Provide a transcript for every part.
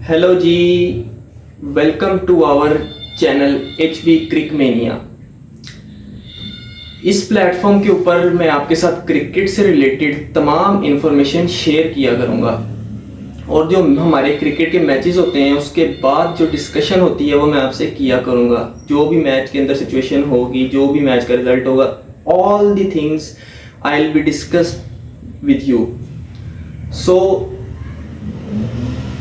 Hello जी, welcome to our channel HB cric mania. इस platform के ऊपर मैं आपके साथ क्रिकेट से रिलेटेड तमाम इंफॉर्मेशन शेयर किया करूंगा और जो हमारे क्रिकेट के मैचेस होते हैं उसके बाद जो डिस्कशन होती है वो मैं आपसे किया करूंगा। जो भी मैच के अंदर सिचुएशन होगी, जो भी मैच का रिजल्ट होगा, all the things I will be discussed with you. So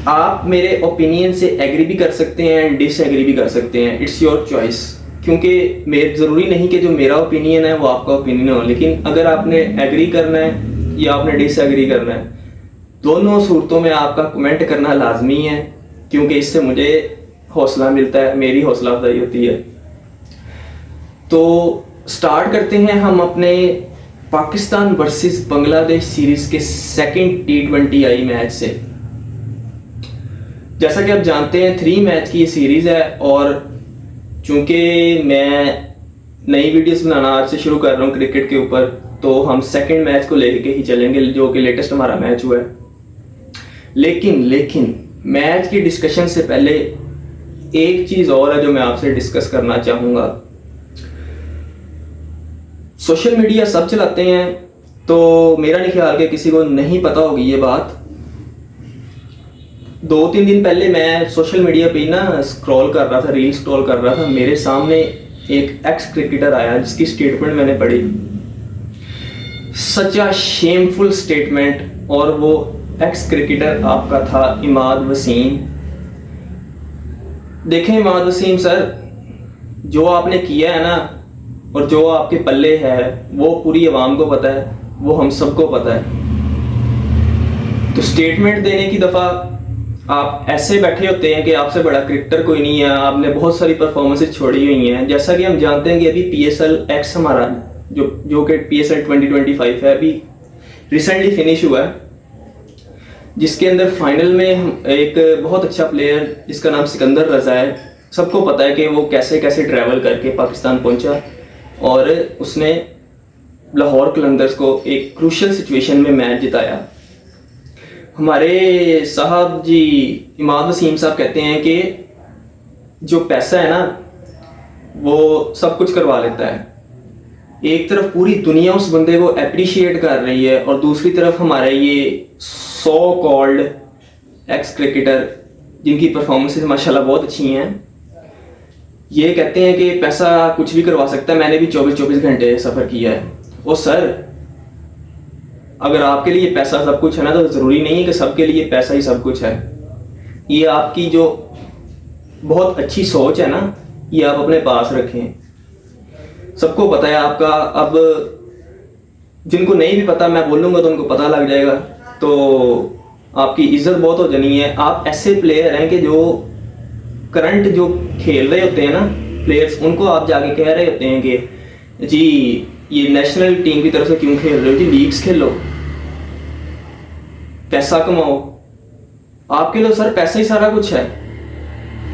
आप मेरे ओपिनियन से एग्री भी कर सकते हैं एंड डिसएग्री भी कर सकते हैं, इट्स योर चॉइस। क्योंकि मेरे ज़रूरी नहीं कि जो मेरा ओपिनियन है वो आपका ओपिनियन हो, लेकिन अगर आपने एग्री करना है या आपने डिसएग्री करना है, दोनों सूरतों में आपका कमेंट करना लाजमी है, क्योंकि इससे मुझे हौसला मिलता है, मेरी हौसला अफजाई होती है। तो स्टार्ट करते हैं हम अपने पाकिस्तान वर्सेस बांग्लादेश सीरीज़ के सेकंड T20 आई मैच से। जैसा कि आप जानते हैं 3 मैच की ये सीरीज़ है और चूंकि मैं नई वीडियोस बनाना आज से शुरू कर रहा हूँ क्रिकेट के ऊपर, तो हम सेकंड मैच को लेके ही चलेंगे जो कि लेटेस्ट हमारा मैच हुआ है। लेकिन मैच की डिस्कशन से पहले एक चीज़ और है जो मैं आपसे डिस्कस करना चाहूँगा। सोशल मीडिया सब चलाते हैं, तो मेरा नहीं ख्याल कि किसी को नहीं पता होगी ये बात। 2-3 दिन पहले मैं सोशल मीडिया पे ना स्क्रॉल कर रहा था, रील स्क्रॉल कर रहा था, मेरे सामने एक एक्स क्रिकेटर आया जिसकी स्टेटमेंट मैंने पढ़ी। सच अ शेमफुल स्टेटमेंट। और वो एक्स क्रिकेटर आपका था इमाद वसीम। देखें इमाद वसीम सर, जो आपने किया है ना और जो आपके पल्ले है वो पूरी आवाम को पता है, वो हम सबको पता है। तो स्टेटमेंट देने की दफ़ा आप ऐसे बैठे होते हैं कि आपसे बड़ा क्रिकेटर कोई नहीं है, आपने बहुत सारी परफॉर्मेंसेस छोड़ी हुई हैं। जैसा कि हम जानते हैं कि अभी PSL X हमारा जो कि PSL 2025 है, अभी रिसेंटली फिनिश हुआ है, जिसके अंदर फाइनल में एक बहुत अच्छा प्लेयर जिसका नाम सिकंदर रजा है, सबको पता है कि वो कैसे कैसे ट्रैवल करके पाकिस्तान पहुंचा और उसने लाहौर कलंदर्स को एक क्रूशियल सिचुएशन में मैच जिताया। हमारे साहब जी इमाद वसीम साहब कहते हैं कि जो पैसा है ना वो सब कुछ करवा लेता है। एक तरफ पूरी दुनिया उस बंदे को अप्रिशिएट कर रही है और दूसरी तरफ हमारे ये सो कॉल्ड एक्स क्रिकेटर जिनकी परफॉर्मेंसेस माशाल्लाह बहुत अच्छी हैं, ये कहते हैं कि पैसा कुछ भी करवा सकता है। मैंने भी 24-24 घंटे सफ़र किया है। ओ सर, अगर आपके लिए पैसा सब कुछ है ना, तो ज़रूरी नहीं है कि सबके लिए पैसा ही सब कुछ है। ये आपकी जो बहुत अच्छी सोच है ना, ये आप अपने पास रखें। सबको पता है आपका। अब जिनको नहीं भी पता, मैं बोलूँगा तो उनको पता लग जाएगा, तो आपकी इज्जत बहुत हो जानी है। आप ऐसे प्लेयर हैं कि जो करंट जो खेल रहे होते हैं ना प्लेयर्स, उनको आप जाके कह रहे होते हैं कि जी ये नेशनल टीम की तरफ से क्यों खेल रहे हो, जी लीग्स खेलो, पैसा कमाओ। आपके लिए सर पैसा ही सारा कुछ है,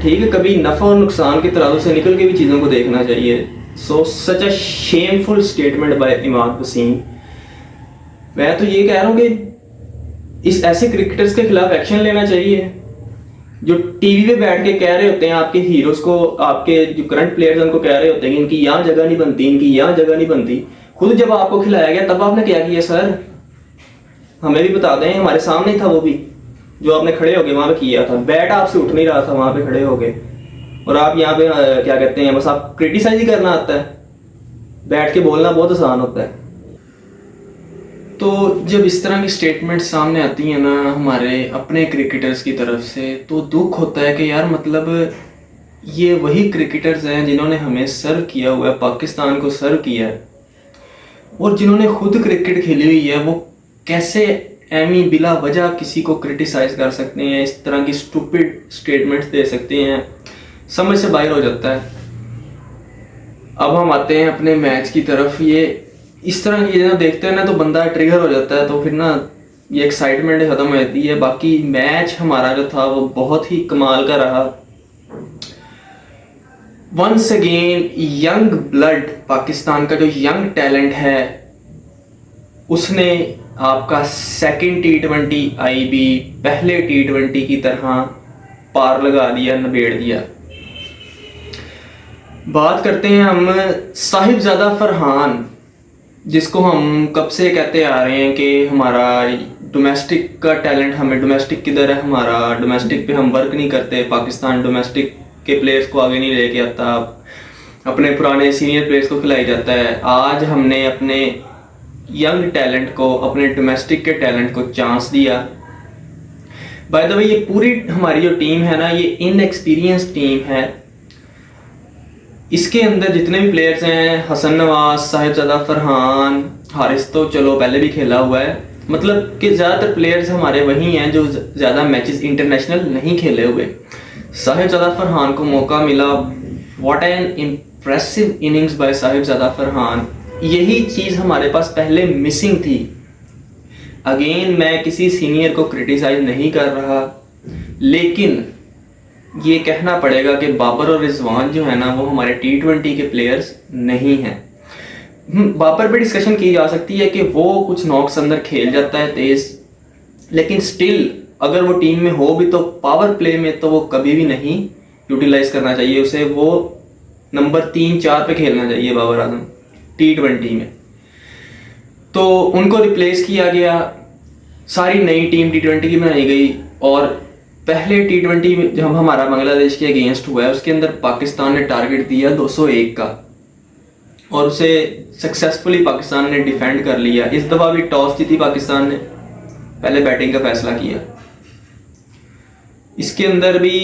ठीक है। कभी नफा और नुकसान के तराजू से निकल के भी चीज़ों को देखना चाहिए। So such a shameful statement by Imad Wasim. मैं तो ये कह रहा हूँ कि इस ऐसे क्रिकेटर्स के खिलाफ एक्शन लेना चाहिए जो टीवी पे बैठ के कह रहे होते हैं आपके हीरोज को, आपके जो करंट प्लेयर्स उनको कह रहे होते हैं कि इनकी यहाँ जगह नहीं बनती, इनकी यहाँ जगह नहीं बनती। खुद जब आपको खिलाया गया तब आपने क्या किया सर, हमें भी बता दें। हमारे सामने ही था वो भी, जो आपने खड़े होके वहां पे किया था। बैट आपसे उठ नहीं रहा था वहां पे खड़े होके, और आप यहाँ पे क्या कहते हैं, बस आप क्रिटिसाइज ही करना आता है। बैठ के बोलना बहुत आसान होता है। तो जब इस तरह की स्टेटमेंट सामने आती हैं ना हमारे अपने क्रिकेटर्स की तरफ से, तो दुख होता है कि यार मतलब ये वही क्रिकेटर्स हैं जिन्होंने हमें सर्व किया हुआ है, पाकिस्तान को सर्व किया है, और जिन्होंने खुद क्रिकेट खेली हुई है, वो कैसे एमी बिला वजह किसी को क्रिटिसाइज कर सकते हैं, इस तरह की स्टूपिड स्टेटमेंट्स दे सकते हैं। समझ से बाहर हो जाता है। अब हम आते हैं अपने मैच की तरफ। ये इस तरह की चीज़ें देखते हैं ना तो बंदा ट्रिगर हो जाता है, तो फिर ना ये एक्साइटमेंट खत्म हो जाती है। बाकी मैच हमारा जो था वो बहुत ही कमाल का रहा। Once again young blood, Pakistan का जो यंग टैलेंट है उसने आपका सेकंड T20 आई भी पहले T20 की तरह पार लगा दिया, निबेड़ दिया। बात करते हैं हम साहिबजादा फरहान, जिसको हम कब से कहते आ रहे हैं कि हमारा डोमेस्टिक का टैलेंट, हमें डोमेस्टिक किधर है, हमारा डोमेस्टिक पे हम वर्क नहीं करते, पाकिस्तान डोमेस्टिक के प्लेयर्स को आगे नहीं लेके आता, अपने पुराने सीनियर प्लेयर्स को खिलाई जाता है। आज हमने अपने यंग टैलेंट को, अपने डोमेस्टिक के टैलेंट को चांस दिया। बाय द वे ये पूरी हमारी जो टीम है ना, ये इनएक्सपीरियंस टीम है। इसके अंदर जितने भी प्लेयर्स हैं, हसन नवाज, साहिबजादा फरहान, हारिस तो चलो पहले भी खेला हुआ है, मतलब कि ज़्यादातर प्लेयर्स हमारे वही हैं जो ज़्यादा मैचेस इंटरनेशनल नहीं खेले हुए। साहिबजादा फरहान को मौका मिला, what an impressive innings bye Sahibzada Farhan. यही चीज़ हमारे पास पहले मिसिंग थी। अगेन मैं किसी सीनियर को क्रिटिसाइज नहीं कर रहा, लेकिन ये कहना पड़ेगा कि बाबर और रिजवान जो है ना, वो हमारे T20 के प्लेयर्स नहीं हैं। बाबर पे डिस्कशन की जा सकती है कि वो कुछ नॉक्स अंदर खेल जाता है तेज, लेकिन स्टिल अगर वो टीम में हो भी तो पावर प्ले में तो वो कभी भी नहीं यूटिलाइज करना चाहिए उसे। वो नंबर 3-4 पे खेलना चाहिए बाबर आजम T20 में। तो उनको रिप्लेस किया गया, सारी नई टीम T20 की बनाई गई। और पहले T20 में जब हमारा बांग्लादेश के अगेंस्ट हुआ है, उसके अंदर पाकिस्तान ने टारगेट दिया 201 का, और उसे सक्सेसफुली पाकिस्तान ने डिफेंड कर लिया। इस दफ़ा भी टॉस जीती पाकिस्तान ने, पहले बैटिंग का फैसला किया। इसके अंदर भी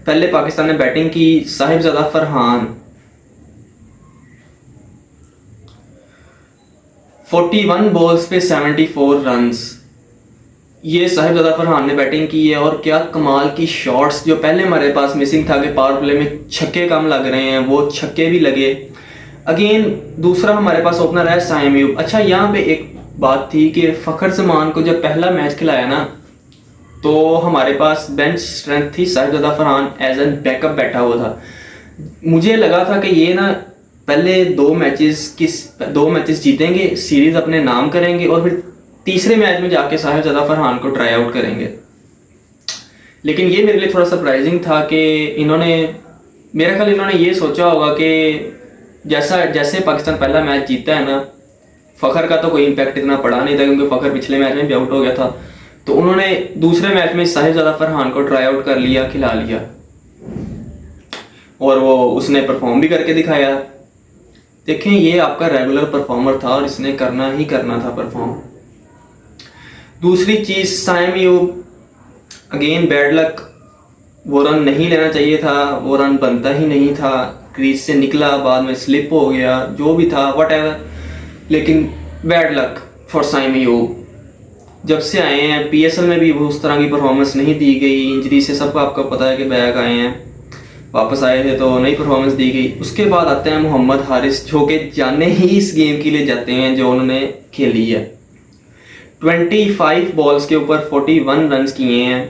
पहले पाकिस्तान ने बैटिंग की। साहिबजादा फरहान 41 बॉल्स पे 74 रन्स, ये साहिबजादा फरहान ने बैटिंग की है। और क्या कमाल की शॉट्स, जो पहले हमारे पास मिसिंग था कि पावर प्ले में छक्के कम लग रहे हैं, वो छक्के भी लगे। अगेन दूसरा हमारे पास ओपनर है साइम अयूब। अच्छा, यहाँ पे एक बात थी कि फ़खर जमान को जब पहला मैच खिलाया ना, तो हमारे पास बेंच स्ट्रेंथ थी, Sahibzada Farhan as an backup बैठा हुआ था। मुझे लगा था कि ये ना पहले दो मैचेस जीतेंगे, सीरीज अपने नाम करेंगे, और फिर तीसरे मैच में जाके साहिबजादा फरहान को ट्राई आउट करेंगे। लेकिन ये मेरे लिए थोड़ा सरप्राइजिंग था कि मेरा ख्याल इन्होंने ये सोचा होगा कि जैसे पाकिस्तान पहला मैच जीता है ना, फ़खर का तो कोई इम्पैक्ट इतना पड़ा नहीं था क्योंकि फ़खर पिछले मैच में भी आउट हो गया था। तो उन्होंने दूसरे मैच में साहिबजादा फरहान को ट्राई आउट कर लिया, खिला लिया, और वो उसने परफॉर्म भी करके दिखाया। देखें, ये आपका रेगुलर परफॉर्मर था और इसने करना ही करना था परफॉर्म। दूसरी चीज़, Saim Ayub again bad luck, वो रन नहीं लेना चाहिए था, वो रन बनता ही नहीं था, क्रीज से निकला, बाद में स्लिप हो गया, जो भी था व्हाटएवर, लेकिन bad luck for Saim Ayub. जब से आए हैं PSL में भी वो उस तरह की परफॉर्मेंस नहीं दी गई, इंजरी से सबको आपको पता है कि बैक आए हैं, वापस आए थे तो नई परफॉर्मेंस दी गई। उसके बाद आते हैं मोहम्मद हारिस, जो कि जाने ही इस गेम के लिए जाते हैं जो उन्होंने खेली है। 25 बॉल्स के ऊपर 41 रन किए हैं,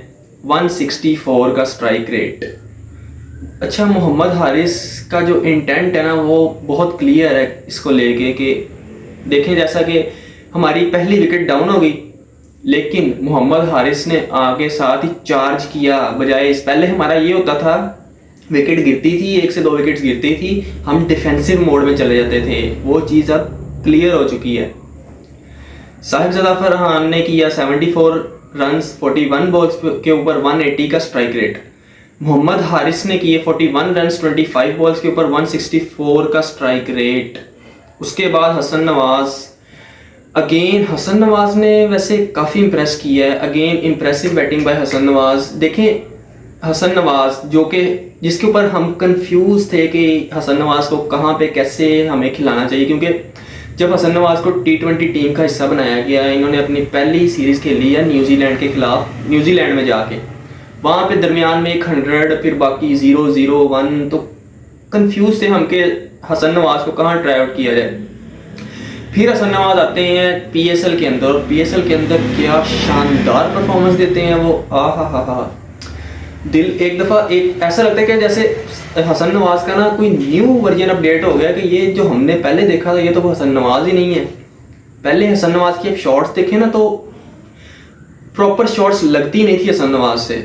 164 का स्ट्राइक रेट। अच्छा, मोहम्मद हारिस का जो इंटेंट है ना, वो बहुत क्लियर है इसको लेके कि देखें, जैसा कि हमारी पहली विकेट डाउन हो गई, लेकिन मोहम्मद हारिस ने आगे साथ ही चार्ज किया। बजाय इस पहले हमारा ये होता था, विकेट गिरती थी, 1 से 2 विकेट्स गिरती थी, हम डिफेंसिव मोड में चले जाते थे, वो चीज़ अब क्लियर हो चुकी है। साहिबजादा फरहान ने किया 74 रन्स, 41 बॉल्स के ऊपर 180 का स्ट्राइक रेट। मोहम्मद हारिस ने किए 41 रन्स 25 बॉल्स के ऊपर 164 का स्ट्राइक रेट। उसके बाद हसन नवाज, अगेन हसन नवाज ने वैसे काफ़ी इम्प्रेस किया है। Again impressive batting by Hasan Nawaz. देखें, हसन नवाज जिसके ऊपर हम कंफ्यूज थे कि हसन नवाज को कहाँ पे कैसे हमें खिलाना चाहिए, क्योंकि जब हसन नवाज को T20 टीम का हिस्सा बनाया गया, इन्होंने अपनी पहली सीरीज़ खेली है न्यूजीलैंड के खिलाफ, न्यूजीलैंड में जाके वहाँ पे दरमियान में 100, फिर बाकी 0, 0, 1, तो कंफ्यूज थे हम कि हसन नवाज को कहाँ ट्राई आउट किया जाए। फिर हसन नवाज आते हैं PSL के अंदर, और PSL के अंदर क्या शानदार परफॉर्मेंस देते हैं वो, हा दिल एक दफ़ा एक ऐसा लगता है कि जैसे हसन नवाज का ना कोई न्यू वर्जन अपडेट हो गया, कि ये जो हमने पहले देखा था ये तो हसन नवाज ही नहीं है। पहले हसन नवाज की शॉट्स देखे ना, तो प्रॉपर शॉट्स लगती नहीं थी हसन नवाज से।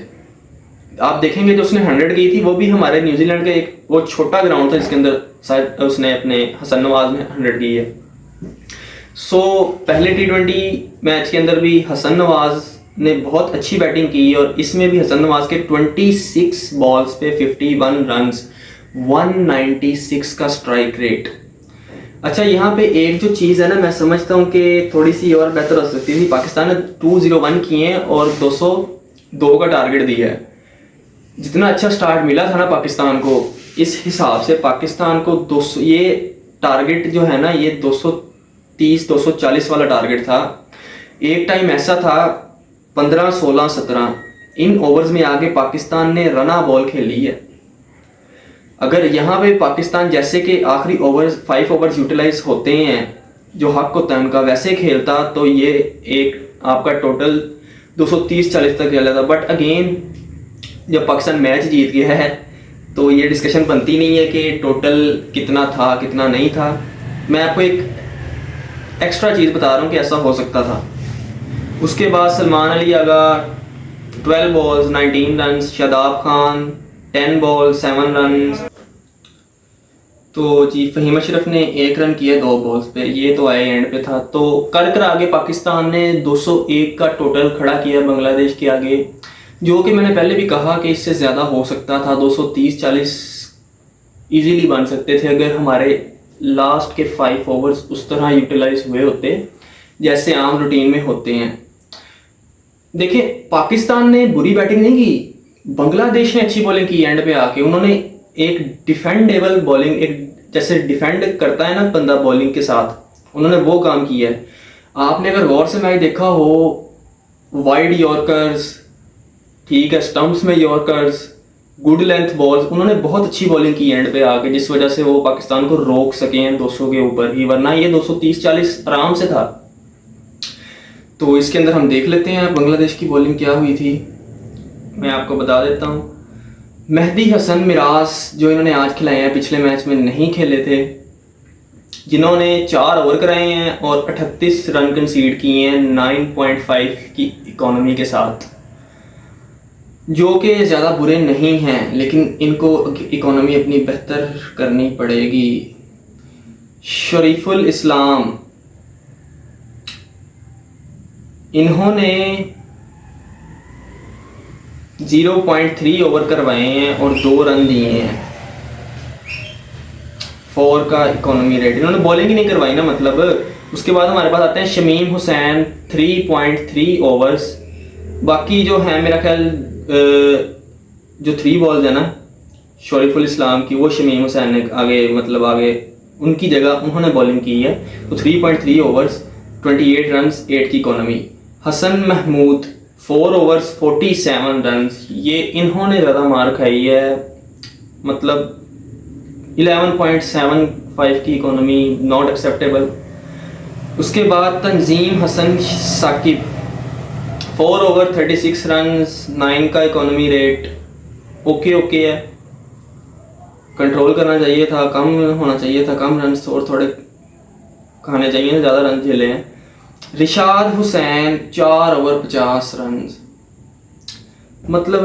आप देखेंगे जो उसने 100 की थी वो भी हमारे न्यूजीलैंड का एक वो छोटा ग्राउंड था जिसके अंदर शायद उसने अपने हसन नवाज में 100 की है। सो पहले T20 मैच के अंदर भी हसन नवाज ने बहुत अच्छी बैटिंग की और इसमें भी हसन नवाज के 26 बॉल्स पे 51 रन्स, 196 का स्ट्राइक रेट। अच्छा, यहाँ पे एक जो चीज़ है ना, मैं समझता हूँ कि थोड़ी सी और बेहतर हो सकती थी। पाकिस्तान ने 201 किए हैं और 202 का टारगेट दिया है। जितना अच्छा स्टार्ट मिला था ना पाकिस्तान को, इस हिसाब से पाकिस्तान को 200 ये टारगेट जो है ना, ये 230 240 वाला टारगेट था। एक टाइम ऐसा था 15 16 17 इन ओवर्स में आगे पाकिस्तान ने रना बॉल खेली है। अगर यहाँ पे पाकिस्तान जैसे कि आखिरी ओवर्स 5 ओवर्स यूटिलाइज होते हैं जो हक होता है उनका, वैसे खेलता तो ये एक आपका टोटल 230-40 तक चला था। बट अगेन जब पाकिस्तान मैच जीत गया है तो ये डिस्कशन बनती नहीं है कि टोटल कितना था कितना नहीं था। मैं आपको एक एक्स्ट्रा चीज़ बता रहा हूँ कि ऐसा हो सकता था। उसके बाद सलमान अली आगा 12 balls 19 run, Shadab Khan 10 ball 7 run. तो जी फ़हीम अशरफ ने 1 रन किया 2 बॉल्स पे, ये तो आए एंड पे था। तो कर आगे पाकिस्तान ने 201 का टोटल खड़ा किया बांग्लादेश के आगे, जो कि मैंने पहले भी कहा कि इससे ज़्यादा हो सकता था। 230-40 इजीली बन सकते थे अगर हमारे लास्ट के 5 ओवर्स उस तरह यूटिलाइज हुए होते जैसे आम रूटीन में होते हैं। देखिए, पाकिस्तान ने बुरी बैटिंग नहीं की, बांग्लादेश ने अच्छी बॉलिंग की एंड पे आके। उन्होंने एक डिफेंडेबल बॉलिंग, एक जैसे डिफेंड करता है ना बंदा बॉलिंग के साथ, उन्होंने वो काम किया है। आपने अगर गौर से मैच देखा हो, वाइड यॉर्कर्स, ठीक है, स्टंप्स में यॉर्कर्स, गुड लेंथ बॉल्स, उन्होंने बहुत अच्छी बॉलिंग की एंड पे आके, जिस वजह से वो पाकिस्तान को रोक सके हैं 200 के ऊपर ही, वरना ये 230-40 आराम से था। तो इसके अंदर हम देख लेते हैं बांग्लादेश की बॉलिंग क्या हुई थी। मैं आपको बता देता हूँ, मेहदी हसन मिराज जो इन्होंने आज खिलाए हैं पिछले मैच में नहीं खेले थे, जिन्होंने 4 ओवर कराए हैं और 38 रन कंसीड किए हैं 9.5 की इकोनॉमी के साथ, जो कि ज़्यादा बुरे नहीं हैं, लेकिन इनको इकोनॉमी अपनी बेहतर करनी पड़ेगी। शरीफुल इस्लाम, इन्होंने 0.3 ओवर करवाए हैं और 2 रन दिए हैं, 4 का इकोनॉमी रेट। इन्होंने बॉलिंग ही नहीं करवाई ना, मतलब। उसके बाद हमारे पास आते हैं शमीम हुसैन 3.3 ओवर्स। बाकी जो है मेरा ख्याल जो 3 बॉल्स है ना शरीफुल इस्लाम की, वो शमीम हुसैन ने आगे उनकी जगह उन्होंने बॉलिंग की है। तो 3.3 ओवर्स 28 रन 8 की economy. Hasan Mahmud 4 overs 47 run, ये इन्होंने ज़्यादा मार खाई है, मतलब 11.75 की इकोनॉमी, नॉट एक्सेप्टेबल। उसके बाद तंजीम हसन साकिब 4 ओवर 36 रन, 9 का इकोनॉमी रेट। ओके है, कंट्रोल करना चाहिए था, कम होना चाहिए था, कम रन और थोड़े खाने चाहिए, ज़्यादा रन झेले हैं। रिशाद हुसैन 4 ओवर 50 रन, मतलब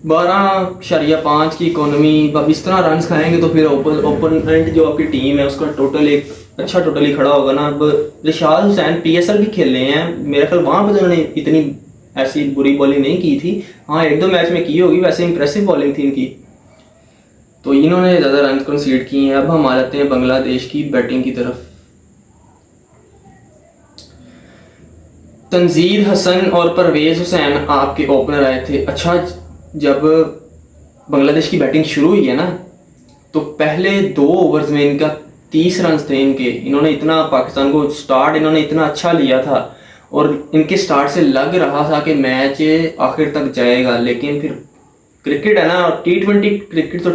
12.5 की इकोनॉमी। अब इस तरह रन खाएंगे तो फिर ओपोनेंट जो आपकी टीम है उसका टोटल एक अच्छा टोटल ही खड़ा होगा ना। अब रिशाद हुसैन PSL भी खेल रहे हैं, मेरे ख्याल वहाँ पर उन्होंने इतनी ऐसी बुरी बॉलिंग नहीं की थी। हाँ, 1-2 मैच में की होगी, वैसे इंप्रेसिव बॉलिंग थी इनकी। तो इन्होंने ज़्यादा रन कंसीड किए हैं। अब हम आ जाते हैं बांग्लादेश की बैटिंग की तरफ। तंजीर हसन और परवेज़ हुसैन आपके ओपनर आए थे। अच्छा, जब बांग्लादेश की बैटिंग शुरू हुई है ना, तो पहले 2 ओवर्स में इनका 30 रन थे इनके। इन्होंने इतना पाकिस्तान को स्टार्ट इन्होंने इतना अच्छा लिया था और इनके स्टार्ट से लग रहा था कि मैच आखिर तक जाएगा। लेकिन फिर क्रिकेट है ना, और T20 क्रिकेट तो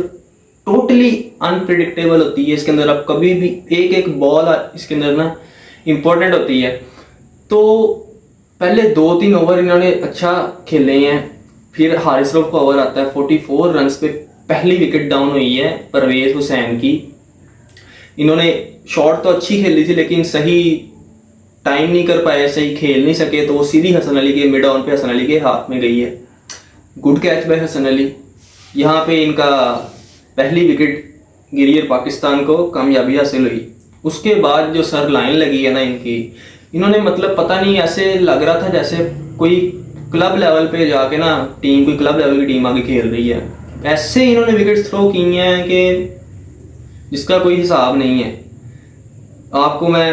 टोटली अनप्रिडिक्टेबल होती है। इसके अंदर अब कभी भी एक बॉल इसके अंदर ना इम्पोर्टेंट होती है। तो पहले 2-3 ओवर इन्होंने अच्छा खेले हैं। फिर हारिस रऊफ का ओवर आता है, 44 रन पे पहली विकेट डाउन हुई है परवेज़ हुसैन की। इन्होंने शॉट तो अच्छी खेली थी लेकिन सही टाइम नहीं कर पाए, सही खेल नहीं सके, तो वो सीधी हसन अली के मिड ऑन पे हसन अली के हाथ में गई है। Good catch by Hasan Ali. यहाँ पे इनका पहली विकेट गिरी और पाकिस्तान को कामयाबी हासिल हुई। उसके बाद जो सर लाइन लगी है ना इनकी, इन्होंने मतलब पता नहीं ऐसे लग रहा था जैसे कोई क्लब लेवल पे जाके ना टीम, कोई क्लब लेवल की टीम आगे खेल रही है। ऐसे इन्होंने विकेट थ्रो की हैं कि जिसका कोई हिसाब नहीं है। आपको मैं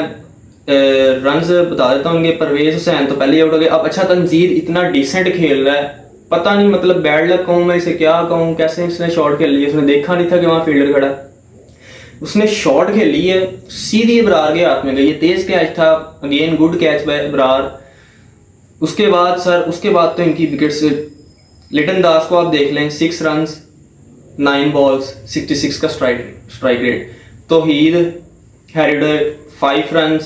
रन्स बता देता हूँ इनके। परवेज हुसैन तो पहले आउट हो गए। अब अच्छा, तंजीर इतना डिसेंट खेल रहा है, पता नहीं मतलब बैड लक कहूँ मैं इसे, क्या कहूँ, कैसे इसने शॉट खेल ली। उसने देखा नहीं था कि वहाँ फील्डर खड़ा, उसने शॉट खेली है, सीधी इब्रार के हाथ में गई है। तेज कैच था, again good catch by Ibrar. उसके बाद सर, उसके बाद तो इनकी विकेट से लिटन दास को आप देख लें, 6 रन 9 बॉल्स 66 का स्ट्राइक रेट। तौहीद हैरिडर 5 रन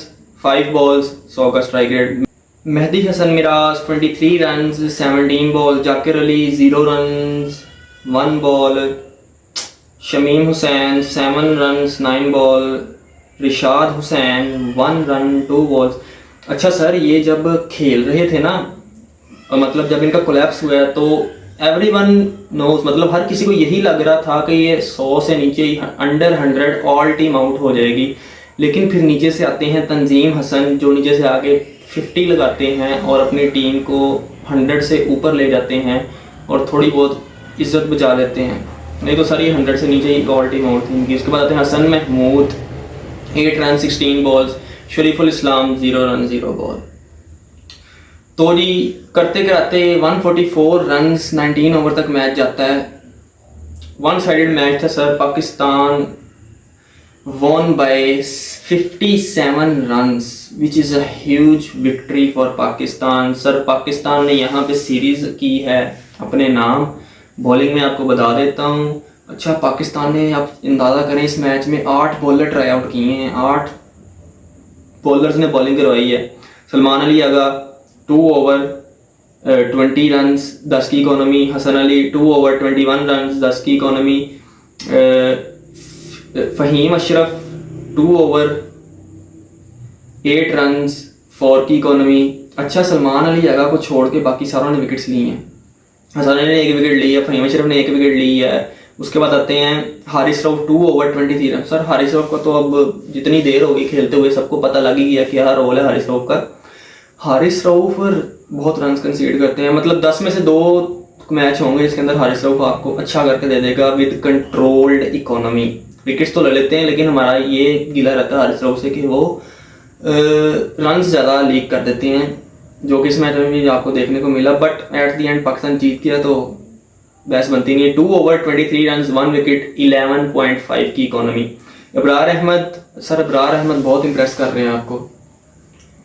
5 बॉल्स 100 का strike rate. Mehdi Hasan Miraz 23 run 17 ball. Zakir Ali 0 run 1 ball. Shamim Hussain 7 run 9 ball. Rishad Hussain 1 run 2 balls. अच्छा सर, ये जब खेल रहे थे ना, मतलब जब इनका कोलैप्स हुआ है, तो एवरीवन नोज, मतलब हर किसी को यही लग रहा था कि ये 100 से नीचे ही, अंडर 100 ऑल टीम आउट हो जाएगी। लेकिन फिर नीचे से आते हैं तंजीम हसन, जो नीचे से आके 50 लगाते हैं और अपनी टीम को 100 से ऊपर ले जाते हैं और थोड़ी बहुत इज्जत बचा लेते हैं। नहीं तो सर ये 100 से नीचे ही ऑल टीम आउट थी। उसके बाद आते हैं हसन महमूद 8 रन 16 बॉल्स। शरीफुल इस्लाम 0 रन 0 बॉल। तो जी करते कराते 144 रन 19 ओवर तक मैच जाता है। वन साइडेड मैच था sir. Pakistan won by 57 runs which is a huge victory for Pakistan. Sir Pakistan ने यहाँ पे सीरीज की है अपने नाम। बॉलिंग में आपको बता देता हूँ। अच्छा, पाकिस्तान ने, आप अंदाज़ा करें, इस मैच में 8 बॉलर ट्राई आउट किए हैं। 8 बॉलर्स ने बॉलिंग करवाई है। सलमान अली आगा 2 ओवर 20 रन 10 की economy. Hasan Ali 2 over 21 run 10 की economy. Faheem Ashraf 2 over 8 run 4 की इकोनॉमी। अच्छा, सलमान अली आगा को छोड़ के बाकी सारों ने विकेट्स ली हैं। हसन अली ने 1 विकेट ली है, फ़हीम अशरफ ने 1 विकेट ली है। उसके बाद आते हैं Haris Rauf 2 over 23 run. Sir Haris Rauf का तो अब जितनी देर होगी खेलते हुए सबको पता लग ही गया क्या रोल है हारिस रऊफ का। हारिस रऊफ बहुत रन कंसीड करते हैं, मतलब 10 में से 2 मैच होंगे इसके अंदर हारिस रऊफ आपको अच्छा करके दे देगा विद कंट्रोल्ड इकोनॉमी। विकेट्स तो ले लेते हैं, लेकिन हमारा ये गिला रहता है हारिस रऊफ से कि वो रन ज़्यादा लीक कर देते हैं, जो कि इस मैच में भी आपको देखने को मिला। But at the end Pakistan जीत गया तो बहस बनती नहीं है। 2 ओवर 23 रन 1 विकेट 11.5 की इकोनॉमी। इब्रार अहमद, सर इब्रार अहमद बहुत इंप्रेस कर रहे हैं आपको।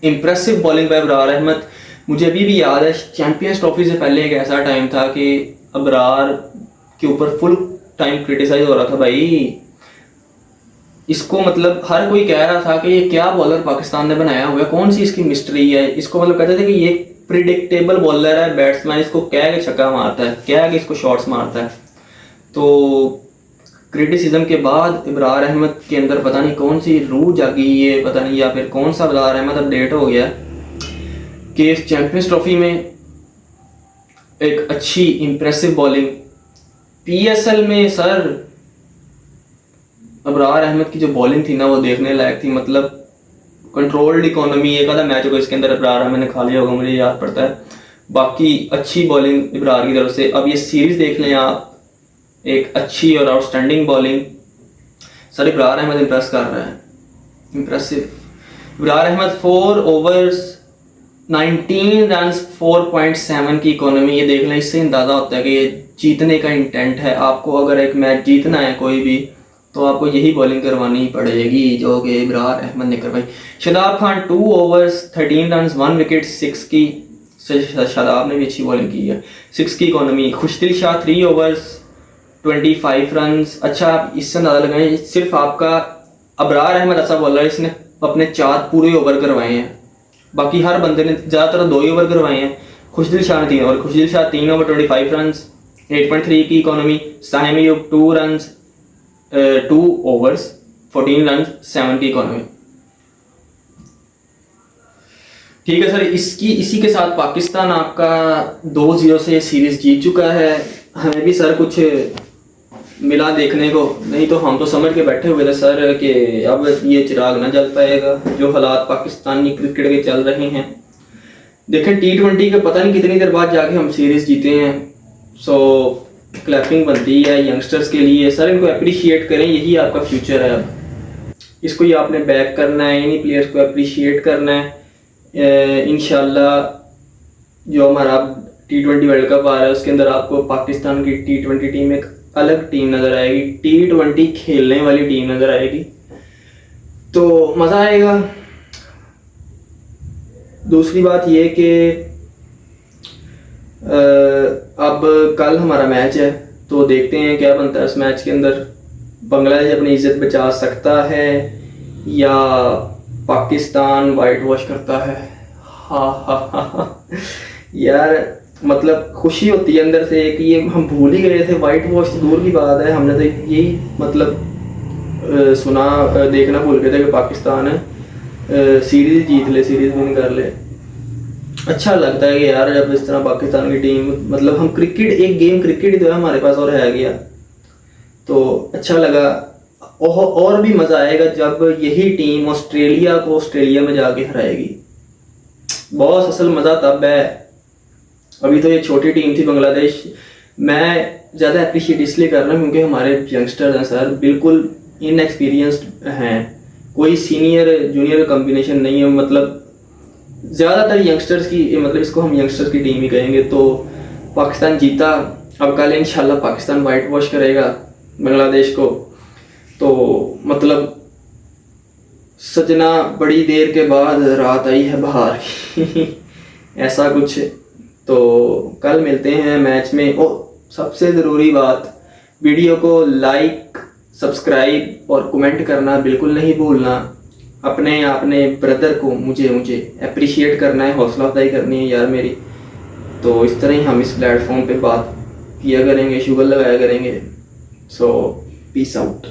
Impressive bowling by Ibrar Ahmed. मुझे अभी भी याद है चैंपियंस ट्रॉफी से पहले एक ऐसा टाइम था कि इब्रार के ऊपर फुल टाइम क्रिटिसाइज हो रहा था। भाई इसको मतलब हर कोई कह रहा था कि ये क्या बॉलर पाकिस्तान ने बनाया हुआ है, कौन सी इसकी मिस्ट्री है। इसको मतलब कहते थे कि ये प्रिडिक्टेबल बॉलर है, बैट्समैन, इसको क्या है कि छक्का मारता है, क्या है कि इसको शॉट्स मारता है। तो क्रिटिसिज्म के बाद इब्रार अहमद के अंदर पता नहीं कौन सी रूह जागी है, पता नहीं, या फिर कौन सा इब्रार अहमद अपडेट हो गया कि चैंपियंस ट्रॉफी में एक अच्छी इंप्रेसिव बॉलिंग। पीएसएल में सर इब्रार अहमद की जो बॉलिंग थी ना वो देखने लायक थी। मतलब कंट्रोल्ड इकोनॉमी, एक आधा मैच होगा इसके अंदर इब्रार अहमद ने खा लिया होगा, मुझे याद पड़ता है। बाकी अच्छी बॉलिंग इब्रार की तरफ से। अब ये सीरीज देख लें आप, एक अच्छी और outstanding bowling. Sir Ibrar Ahmed impress कर रहा है, impressive. Ibrar Ahmed 4 overs 19 run 4.7 की इकोनॉमी। ये देख लें, इससे अंदाज़ा होता है कि ये जीतने का इंटेंट है। आपको अगर एक मैच जीतना है कोई भी, तो आपको यही बॉलिंग करवानी पड़ेगी जो कि इब्रार अहमद ने करवाई। Shadab Khan 2 overs 13 run 1 wicket 6 की। शादाब ने भी अच्छी बॉलिंग की है, 6 की इकोनॉमी। खुशदिल शाह 3 ओवर्स 25 रन। अच्छा, आप इससे अंदाजा लगाएं, सिर्फ आपका इब्रार अहमद ऐसा बॉलर है इसने अपने 4 पूरे ओवर करवाए हैं। बाकी हर बंदे ने ज़्यादातर 2 ही ओवर करवाए हैं। खुशदिल शाह ने 3 over. Khushdil Shah 3 over 25 run 8.3 की economy. Saim Ayub 2 run 2 overs 14 run 7 की इकोनॉमी। ठीक है सर, इसी के साथ पाकिस्तान आपका 2-0 से सीरीज जीत चुका है। हमें भी सर कुछ मिला देखने को, नहीं तो हम तो समझ के बैठे हुए थे सर कि अब ये चिराग ना जल पाएगा। जो हालात पाकिस्तानी क्रिकेट के चल रहे हैं, देखें T20 के पता नहीं कितनी देर बाद जाके हम सीरीज जीते हैं। सो क्लैपिंग बनती है यंगस्टर्स के लिए सर, इनको अप्रिशिएट करें, यही आपका फ्यूचर है। अब इसको ही आपने बैक करना है, इन्हीं प्लेयर्स को अप्रिशिएट करना है। इंशाल्लाह जो हमारा T20 वर्ल्ड कप आ रहा है उसके अंदर आपको पाकिस्तान की T20 टीम एक अलग टीम नज़र आएगी, T20 खेलने वाली टीम नज़र आएगी, तो मज़ा आएगा। दूसरी बात ये कि अब कल हमारा मैच है, तो देखते हैं क्या बनता है इस मैच के अंदर। बांग्लादेश अपनी इज्जत बचा सकता है या पाकिस्तान वाइट वॉश करता है। हा यार, मतलब खुशी होती है अंदर से कि ये हम भूल ही गए थे। वाइट वॉश तो दूर की बात है, हमने तो यही मतलब सुना देखना भूल गए थे कि पाकिस्तान सीरीज जीत ले, सीरीज विन कर ले। अच्छा लगता है कि यार जब इस तरह पाकिस्तान की टीम, मतलब हम क्रिकेट, एक गेम क्रिकेट ही तो है हमारे पास और है गया, तो अच्छा लगा। और भी मज़ा आएगा जब यही टीम ऑस्ट्रेलिया को ऑस्ट्रेलिया में जाके हराएगी। बहुत असल मज़ा तब है। अभी तो ये छोटी टीम थी बांग्लादेश। मैं ज़्यादा अप्रिशिएट इसलिए कर रहा हूँ क्योंकि हमारे यंगस्टर्स हैं सर, बिल्कुल इनएक्सपीरियंस्ड हैं, कोई सीनियर जूनियर कॉम्बिनेशन नहीं है। मतलब ज़्यादातर यंगस्टर्स की, मतलब इसको हम यंगस्टर्स की टीम ही कहेंगे। तो पाकिस्तान जीता, अब कल इंशाल्लाह पाकिस्तान वाइट वॉश करेगा बांग्लादेश को। तो मतलब सजना बड़ी देर के बाद रात आई है बाहर की ऐसा कुछ। तो कल मिलते हैं मैच में। और सबसे ज़रूरी बात, वीडियो को लाइक, सब्सक्राइब और कमेंट करना बिल्कुल नहीं भूलना। अपने ब्रदर को मुझे अप्रिशिएट करना है, हौसला अफजाई करनी है यार मेरी। तो इस तरह ही हम इस प्लेटफॉर्म पे बात किया करेंगे, शुगर लगाया करेंगे। सो पीस आउट।